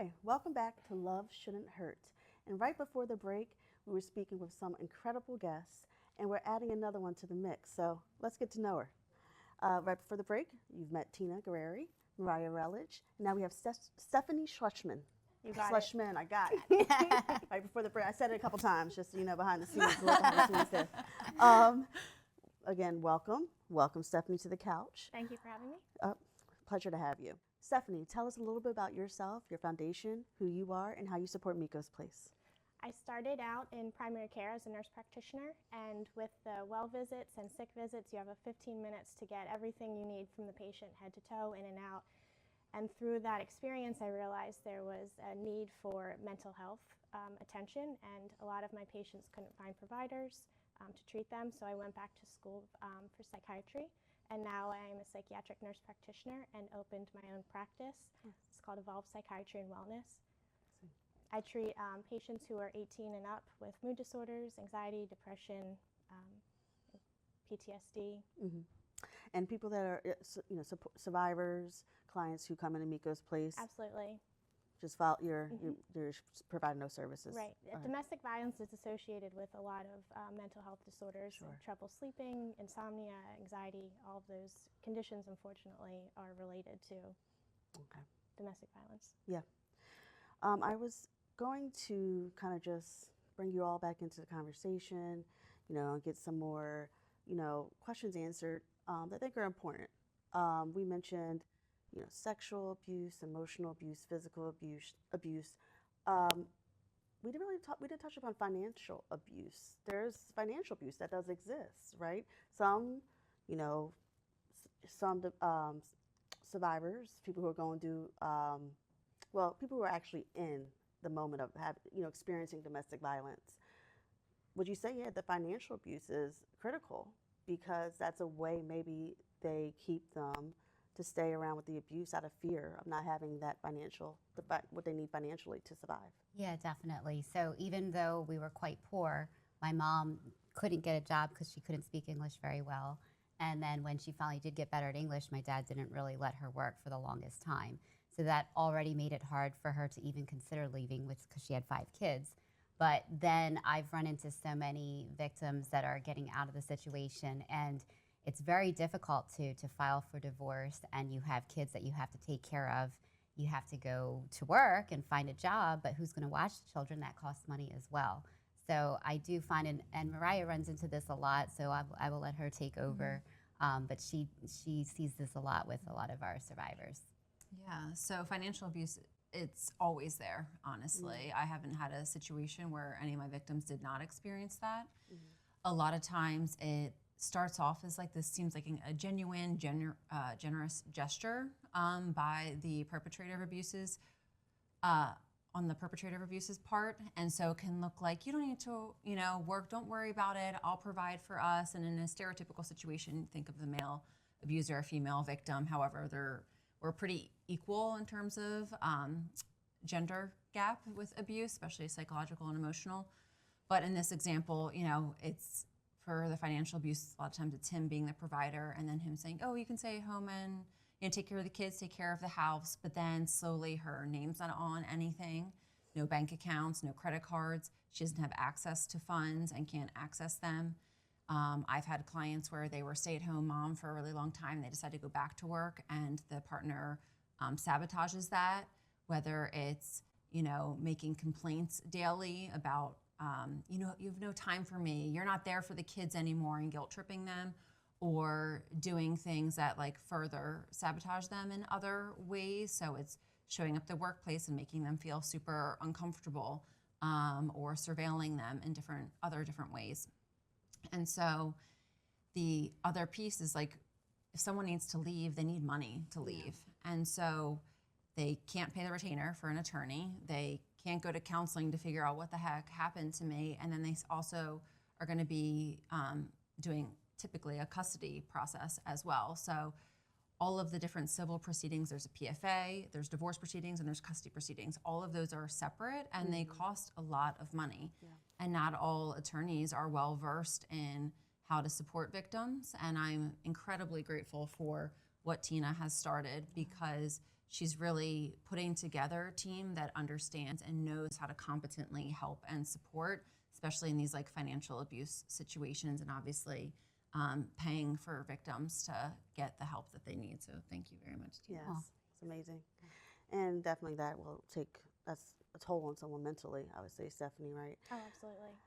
Hi, welcome back to Love Shouldn't Hurt. And right before the break, we were speaking with some incredible guests, and we're adding another one to the mix. So let's get to know her. Right before the break, you've met Tina Guerrieri, Miriah Rutledge, and now we have Stephanie Schlesman. You got Schlesman, I got it. Right before the break, I said it a couple times, just so you know, behind the scenes, a little behind the scenes there. Again, welcome. Welcome, Stephanie, to the couch. Thank you for having me. Pleasure to have you. Stephanie, tell us a little bit about yourself, your foundation, who you are, and how you support Mikosplace. I started out in primary care as a nurse practitioner, and with the well visits and sick visits, you have a 15 minutes to get everything you need from the patient head to toe, in and out. And through that experience, I realized there was a need for mental health attention, and a lot of my patients couldn't find providers to treat them, so I went back to school for psychiatry. And now I'm a psychiatric nurse practitioner and opened my own practice. Yes. It's called Evolve Psychiatry and Wellness. I treat patients who are 18 and up with mood disorders, anxiety, depression, PTSD. Mm-hmm. And people that are, survivors, clients who come into Mikosplace. Absolutely. Just file you're providing those services. Right. Domestic violence is associated with a lot of mental health disorders, Sure. trouble sleeping, insomnia, anxiety. All of those conditions, unfortunately, are related to domestic violence. Yeah. I was going to kind of just bring you all back into the conversation, and get some more, questions answered that I think are important. We mentioned sexual abuse, emotional abuse, physical abuse. We didn't touch upon financial abuse. There's financial abuse that does exist, right? Some survivors, people who are going through, people who are actually in the moment of experiencing domestic violence. Would you say, the financial abuse is critical because that's a way maybe they keep them to stay around with the abuse out of fear of not having that what they need financially to survive? Yeah, definitely. So even though we were quite poor, my mom couldn't get a job because she couldn't speak English very well. And then when she finally did get better at English, my dad didn't really let her work for the longest time. So that already made it hard for her to even consider leaving, because she had 5 kids. But then I've run into so many victims that are getting out of the situation, and it's very difficult to file for divorce, and you have kids that you have to take care of. You have to go to work and find a job, but who's going to watch the children? That costs money as well. So I do find, and Miriah runs into this a lot, so I will let her take over. But she sees this a lot with a lot of our survivors. Yeah, so financial abuse, it's always there, honestly. I haven't had a situation where any of my victims did not experience that. A lot of times it starts off as this seems like a genuine, generous gesture by the perpetrator of abuses, on the perpetrator of abuses part. And so it can look like, you don't need to, work, don't worry about it, I'll provide for us. And in a stereotypical situation, think of the male abuser, a female victim. However, we're pretty equal in terms of gender gap with abuse, especially psychological and emotional. But in this example, it's for the financial abuse, a lot of times it's him being the provider and then him saying, oh, you can stay home and take care of the kids, take care of the house. But then slowly her name's not on anything, no bank accounts, no credit cards. She doesn't have access to funds and can't access them. I've had clients where they were stay-at-home mom for a really long time. They decide to go back to work, and the partner sabotages that, whether it's, making complaints daily about, you have no time for me, you're not there for the kids anymore, and guilt-tripping them, or doing things that further sabotage them in other ways. So it's showing up at the workplace and making them feel super uncomfortable, or surveilling them in different ways. And so the other piece is if someone needs to leave, they need money to leave. And so they can't pay the retainer for an attorney. They can't go to counseling to figure out what the heck happened to me. And then they also are going to be doing typically a custody process as well. So all of the different civil proceedings, there's a PFA, there's divorce proceedings, and there's custody proceedings. All of those are separate, and they cost a lot of money. Yeah. And not all attorneys are well versed in how to support victims. And I'm incredibly grateful for what Tina has started, because she's really putting together a team that understands and knows how to competently help and support, especially in these like financial abuse situations, and obviously paying for victims to get the help that they need. So thank you very much, Tina. Yes, it's amazing. And definitely that's a toll on someone mentally, I would say, Stephanie, right? Oh, absolutely.